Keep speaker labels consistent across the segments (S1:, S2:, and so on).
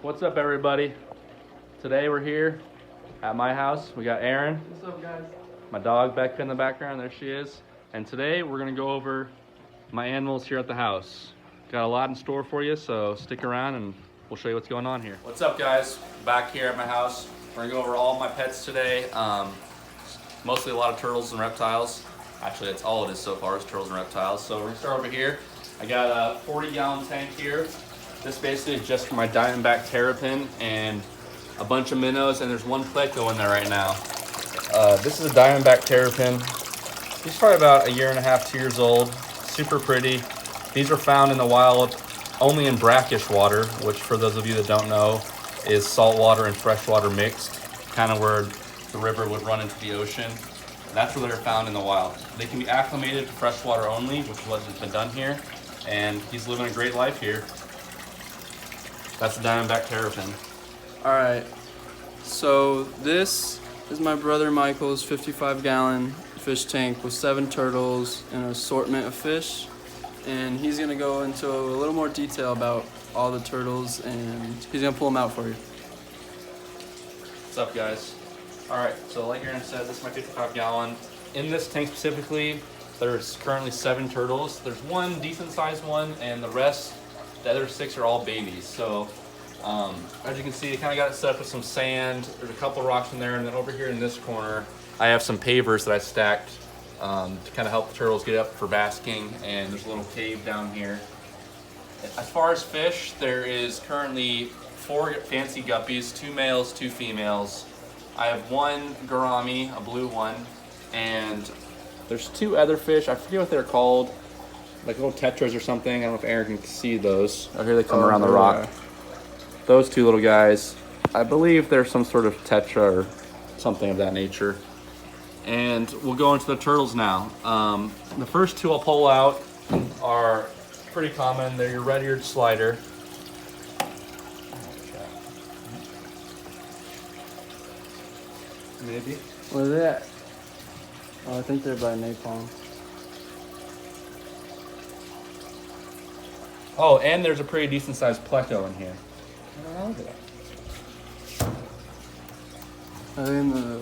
S1: What's up, everybody? Today we're here at my house. We got Aaron.
S2: What's up, guys?
S1: My dog Becca in the background. There she is. And today we're gonna go over my animals here at the house. Got a lot in store for you, so stick around and we'll show you what's going on here. What's up, guys? Back here at my house. We're gonna go over all my pets today. Mostly a lot of turtles and reptiles. Actually, that's all it is so far is turtles and reptiles. So we're gonna start over here. I got a 40-gallon tank here. This basically is just for my Diamondback Terrapin and a bunch of minnows, and there's one pleco in there right now. This is a Diamondback Terrapin. He's probably about 1.5 to 2 years old. Super pretty. These are found in the wild only in brackish water, which for those of you that don't know is salt water and fresh water mixed, kind of where the river would run into the ocean. That's where they're found in the wild. They can be acclimated to fresh water only, which is what has been done here, and he's living a great life here. That's the Diamondback Terrapin.
S2: Alright, so this is my brother Michael's 55-gallon fish tank with 7 turtles and an assortment of fish. And he's going to go into a little more detail about all the turtles, and he's going to pull them out for you.
S1: What's up, guys? Alright, so like Aaron said, this is my 55-gallon. In this tank specifically, there's currently 7 turtles. There's one decent-sized one, and the other 6 are all babies. So, as you can see, I kind of got it set up with some sand. There's a couple rocks in there, and then over here in this corner, I have some pavers that I stacked to kind of help the turtles get up for basking, and there's a little cave down here. As far as fish, there is currently 4 fancy guppies, 2 males, 2 females. I have 1 gourami, a blue one, and there's 2 other fish. I forget what they're called. Like little tetras or something. I don't know if Aaron can see those. Oh, here they come around the rock. Those 2 little guys. I believe they're some sort of tetra or something of that nature. And we'll go into the turtles now. The first 2 I'll pull out are pretty common. They're your red-eared slider. Maybe.
S2: What is that? Oh, I think they're by napalm.
S1: Oh, and there's a pretty decent sized pleco in here. Oh, look at that.
S2: Are they in the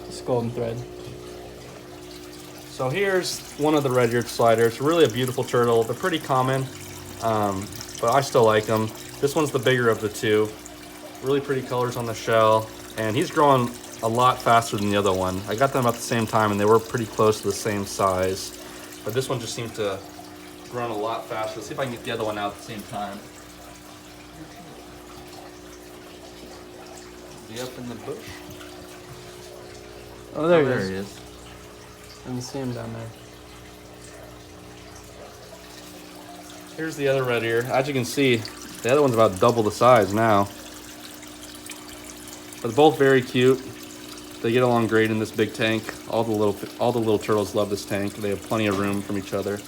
S2: it's golden thread?
S1: So here's one of the red-eared sliders. Really a beautiful turtle. They're pretty common, but I still like them. This one's the bigger of the 2. Really pretty colors on the shell, and he's growing a lot faster than the other one. I got them at the same time, and they were pretty close to the same size. But this one just seems to run a lot faster. Let's see if I can get the other one out at the same time. Is he up in the bush?
S2: Oh, there
S1: There
S2: he
S1: he
S2: is.
S1: is.
S2: I can see him down there.
S1: Here's the other red ear. As you can see, the other one's about double the size now. But they're both very cute. They get along great in this big tank. All the little turtles love this tank. They have plenty of room from each other.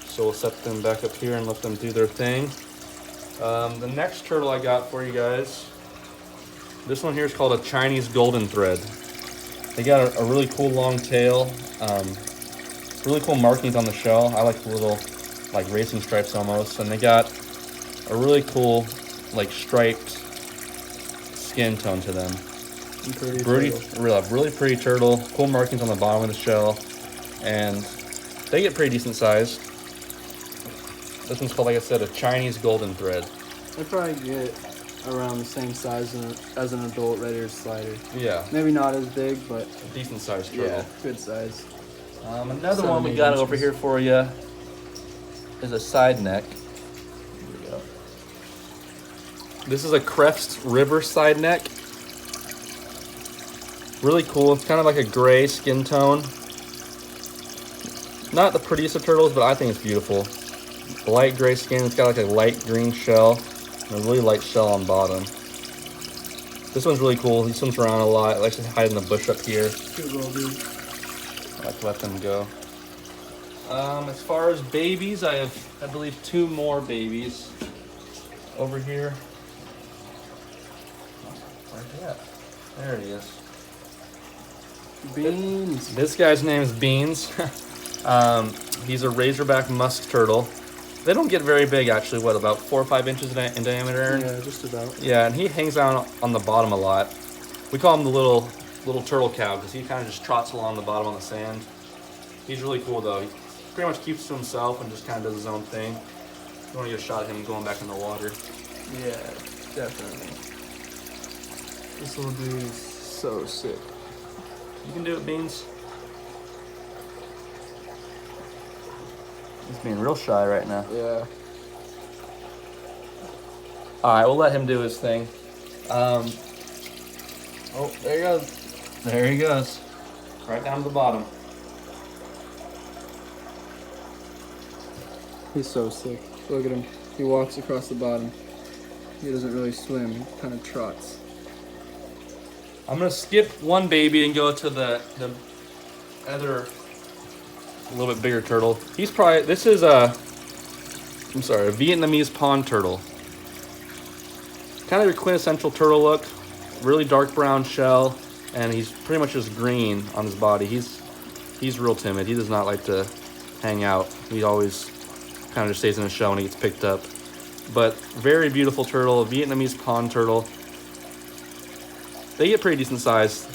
S1: So we'll set them back up here and let them do their thing. The next turtle I got for you guys, this one here is called a Chinese golden thread. They got a really cool long tail, really cool markings on the shell. I like the little like racing stripes almost, and they got a really cool like striped skin tone to them. Really pretty turtle. Cool markings on the bottom of the shell, and they get pretty decent size. This one's called, like I said, a Chinese golden thread.
S2: They probably get around the same size as an adult red-eared slider.
S1: Yeah,
S2: Maybe not as big, but
S1: a decent sized turtle.
S2: yeah, good size.
S1: Another one we got over here for you is a side neck. Here we go. This is a Crest River side neck. Really cool. It's kind of like a gray skin tone. Not the prettiest of turtles, but I think it's beautiful. Light gray skin. It's got like a light green shell and a really light shell on bottom. This one's really cool. He swims around a lot. Likes to hide in the bush up here.
S2: Good little dude.
S1: I like to let them go. As far as babies, I have, I believe, 2 more babies over here. Where's he at? There he is.
S2: Beans.
S1: This guy's name is Beans. He's a razorback musk turtle. They don't get very big, actually. What, about 4 or 5 inches in diameter?
S2: Yeah, just about.
S1: Yeah, and he hangs out on the bottom a lot. We call him the little turtle cow because he kind of just trots along the bottom on the sand. He's really cool though. He pretty much keeps to himself and just kind of does his own thing. You want to get a shot at him going back in the water.
S2: Yeah, definitely. This little dude is so sick.
S1: You can do it, Beans. He's being real shy right now.
S2: Yeah.
S1: All right, we'll let him do his thing.
S2: Oh, there he goes.
S1: There he goes. Right down to the bottom.
S2: He's so sick. Look at him. He walks across the bottom. He doesn't really swim. He kind of trots.
S1: I'm gonna skip one baby and go to the other, a little bit bigger turtle. He's probably, this is a Vietnamese pond turtle. Kind of your quintessential turtle look. Really dark brown shell, and he's pretty much just green on his body. He's real timid. He does not like to hang out. He always kind of just stays in his shell when he gets picked up. But very beautiful turtle, a Vietnamese pond turtle. They get pretty decent size.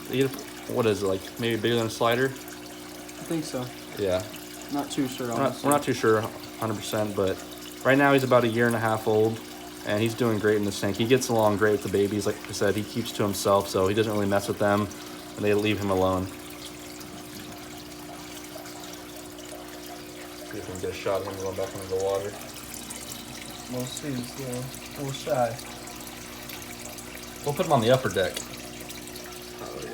S1: They get, what is it, like maybe bigger than a slider?
S2: I think so.
S1: Yeah.
S2: Not too sure.
S1: We're not too sure 100%, but right now he's about 1.5 years old, and he's doing great in this tank. He gets along great with the babies. Like I said, he keeps to himself, so he doesn't really mess with them, and they leave him alone. See if we can get a shot of him going back into the water.
S2: We'll see. He's a little shy.
S1: We'll put him on the upper deck.
S2: Oh yeah.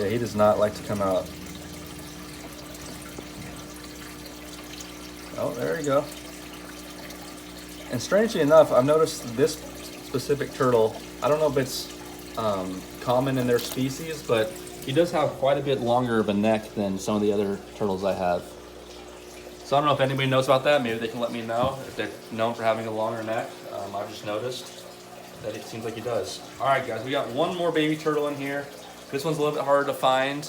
S1: Yeah, he does not like to come out. Oh, there you go. And strangely enough, I've noticed this specific turtle, I don't know if it's common in their species, but he does have quite a bit longer of a neck than some of the other turtles I have. So I don't know if anybody knows about that. Maybe they can let me know if they're known for having a longer neck. I've just noticed that it seems like he does. All right, guys, we got one more baby turtle in here. This one's a little bit harder to find.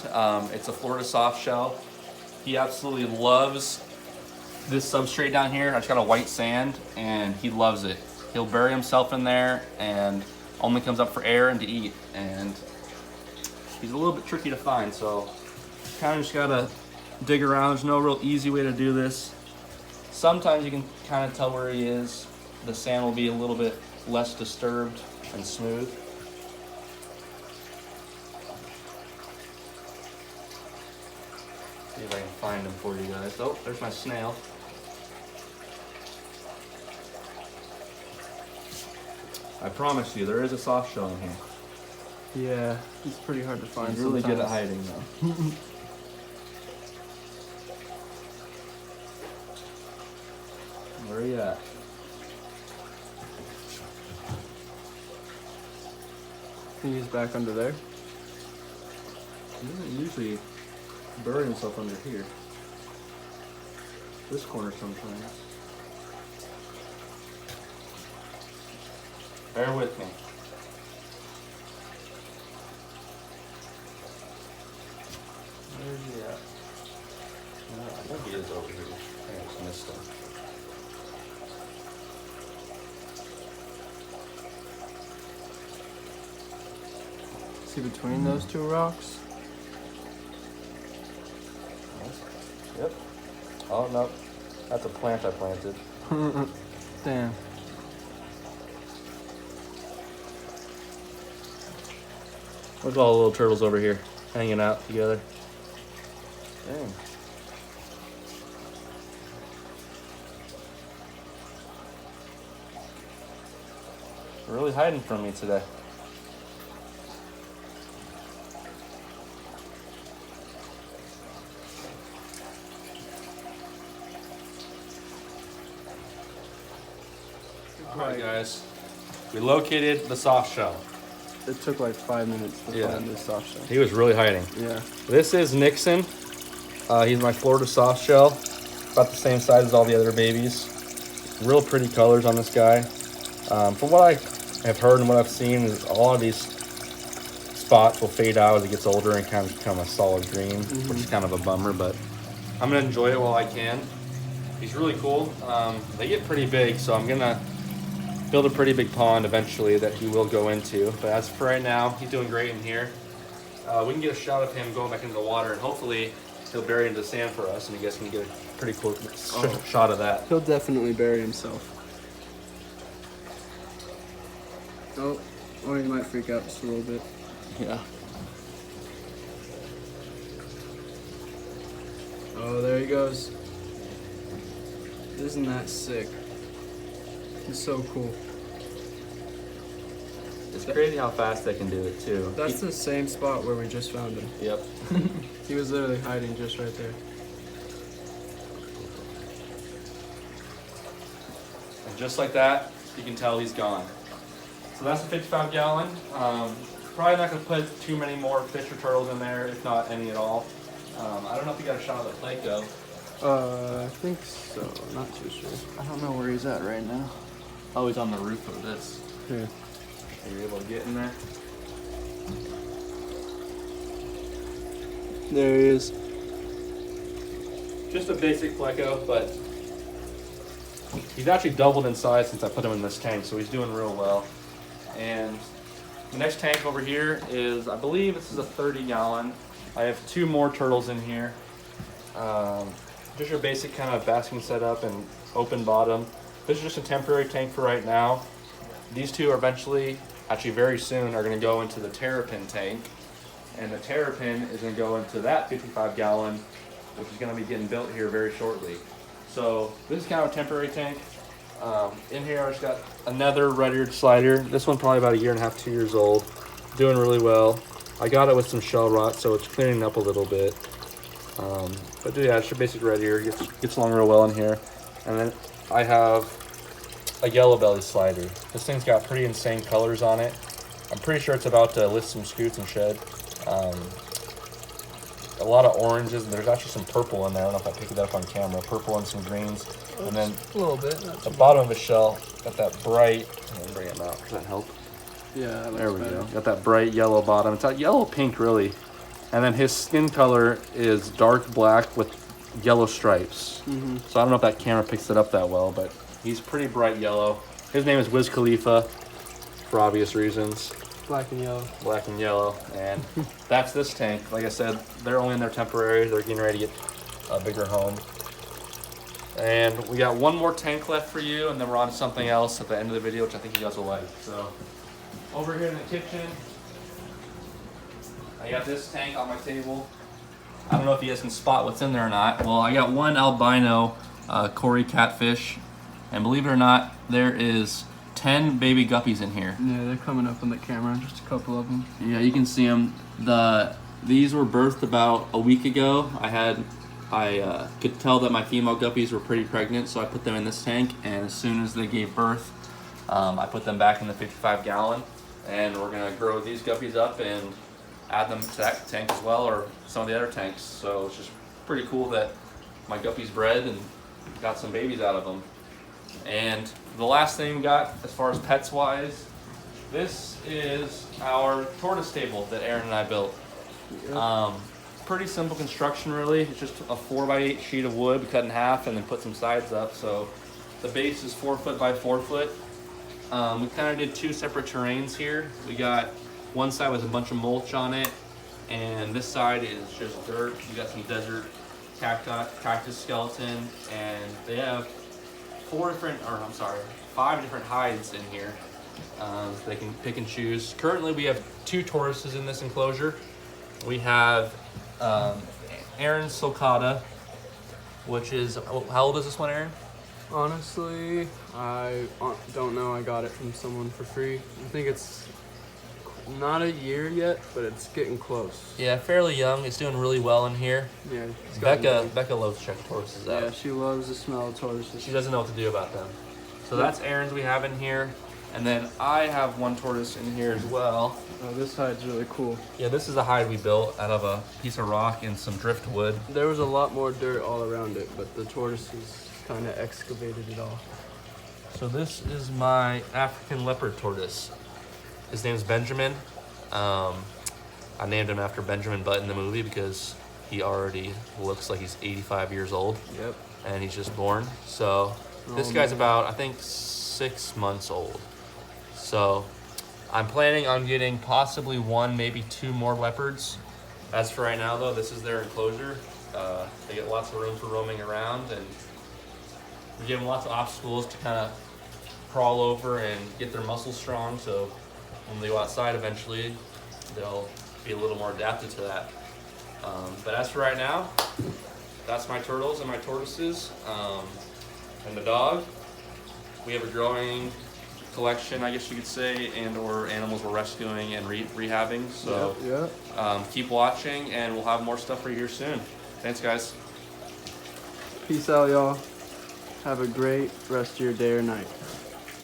S1: It's a Florida soft shell. He absolutely loves this substrate down here. I just got a white sand, and he loves it. He'll bury himself in there and only comes up for air and to eat. And he's a little bit tricky to find, so kind of just gotta dig around. There's no real easy way to do this. Sometimes you can kind of tell where he is. The sand will be a little bit less disturbed and smooth. See if I can find him for you guys. Oh, there's my snail. I promise you, there is a soft shell in here.
S2: Yeah, it's pretty hard to find.
S1: He's really good at
S2: sometimes.
S1: hiding though. Where are you at?
S2: I think he's back under there.
S1: He doesn't usually bury himself under here. This corner sometimes. Bear with me. Where's he at? No, I think he is over here. I just missed him.
S2: See between those two rocks?
S1: Yep. Oh no, that's a plant I planted.
S2: Damn.
S1: Look at all the little turtles over here hanging out together. Dang. They're really hiding from me today. Alright guys, we located the soft shell.
S2: It took like 5 minutes to
S1: Yeah.
S2: find this soft shell.
S1: He was really hiding.
S2: Yeah.
S1: This is Nixon. He's my Florida soft shell. About the same size as all the other babies. Real pretty colors on this guy. From what I have heard and what I've seen, is a lot of these spots will fade out as it gets older and kind of become a solid green, which is kind of a bummer, but I'm gonna enjoy it while I can. He's really cool. They get pretty big, so I'm gonna build a pretty big pond eventually that he will go into. But as for right now, he's doing great in here. We can get a shot of him going back into the water, and hopefully he'll bury into the sand for us, and you guys can get a pretty cool shot of that.
S2: He'll definitely bury himself. Oh, or he might freak out just a little bit.
S1: Yeah.
S2: Oh, there he goes. Isn't that sick? It's so cool.
S1: It's crazy how fast they can do it too.
S2: That's the same spot where we just found him.
S1: Yep.
S2: He was literally hiding just right there.
S1: And just like that, you can tell he's gone. So that's the 55 gallon. Probably not gonna put too many more fish or turtles in there, if not any at all. I don't know if you got a shot of the Placo.
S2: I think so. Not too sure.
S1: I don't know where he's at right now. Oh, he's on the roof of this.
S2: Here.
S1: Are you able to get in there?
S2: There he is.
S1: Just a basic Pleco, but he's actually doubled in size since I put him in this tank, so he's doing real well. And the next tank over here is, I believe this is a 30 gallon. I have 2 more turtles in here. Just your basic kind of basking setup and open bottom. This is just a temporary tank for right now. These 2 are eventually, actually very soon, are gonna go into the Terrapin tank. And the Terrapin is gonna go into that 55 gallon, which is gonna be getting built here very shortly. So this is kind of a temporary tank. In here I just got another red-eared slider. This one probably about 1.5 years, 2 years old. Doing really well. I got it with some shell rot, so it's clearing up a little bit. But yeah, it's your basic red ear. Gets along real well in here. And then I have a yellow belly slider. This thing's got pretty insane colors on it. I'm pretty sure it's about to lift some scoots and shed. A lot of oranges, and there's actually some purple in there. I don't know if I picked it up on camera. Purple and some greens. And then
S2: A little bit.
S1: the bottom of the shell got that bright, let me bring it out. Does that help?
S2: Yeah, that looks
S1: There we
S2: better.
S1: go. Got that bright yellow bottom. It's a yellow pink, really. And then his skin color is dark black with yellow stripes. So I don't know if that camera picks it up that well, but he's pretty bright yellow. His name is Wiz Khalifa, for obvious reasons.
S2: Black and yellow.
S1: Black and yellow. And that's this tank. Like I said, they're only in there temporary. They're getting ready to get a bigger home. And we got one more tank left for you, and then we're on to something else at the end of the video, which I think you guys will like. So over here in the kitchen, I got this tank on my table. I don't know if you guys can spot what's in there or not. Well, I got one albino Cory catfish, and believe it or not, there is 10 baby guppies in here.
S2: Yeah, they're coming up on the camera. Just a couple of them.
S1: Yeah, you can see them. These were birthed about a week ago. I could tell that my female guppies were pretty pregnant, so I put them in this tank, and as soon as they gave birth, I put them back in the 55 gallon, and we're gonna grow these guppies up and add them to that tank as well, or some of the other tanks. So it's just pretty cool that my guppies bred and got some babies out of them. And the last thing we got, as far as pets wise, this is our tortoise table that Aaron and I built. Pretty simple construction, really. It's just a 4x8 sheet of wood we cut in half and then put some sides up. So the base is 4 foot by 4 foot. We kind of did 2 separate terrains here. We got one side with a bunch of mulch on it, and this side is just dirt. We got some desert cactus skeleton, and they have 5 different hides in here. They can pick and choose. Currently, we have 2 tortoises in this enclosure. We have Aaron's sulcata, which is, how old is this one, Aaron?
S2: Honestly, I don't know. I got it from someone for free. I think it's not a year yet, but it's getting close.
S1: Yeah, fairly young. It's doing really well in here.
S2: Yeah, it's gotten
S1: Becca loves to check tortoises out.
S2: Yeah, she loves the smell of tortoises.
S1: She doesn't know what to do about them. So that's Aaron's we have in here. And then I have one tortoise in here as well.
S2: Oh, this hide's really cool.
S1: Yeah, this is a hide we built out of a piece of rock and some driftwood.
S2: There was a lot more dirt all around it, but the tortoises kind of excavated it all.
S1: So this is my African leopard tortoise. His name's Benjamin. I named him after Benjamin Button, the movie, because he already looks like he's 85 years old.
S2: Yep.
S1: And he's just born. So this
S2: Oh,
S1: guy's
S2: man.
S1: about, I think, 6 months old. So I'm planning on getting possibly 1, maybe 2 more leopards. As for right now, though, this is their enclosure. They get lots of room for roaming around, and we give them lots of obstacles to kind of crawl over and get their muscles strong. So when they go outside eventually, they'll be a little more adapted to that. But as for right now, that's my turtles and my tortoises, and the dog. We have a growing collection, I guess you could say, and or animals we're rescuing and rehabbing. So
S2: Yep.
S1: keep watching, and we'll have more stuff for you here soon. Thanks, guys.
S2: Peace out, y'all. Have a great rest of your day or night.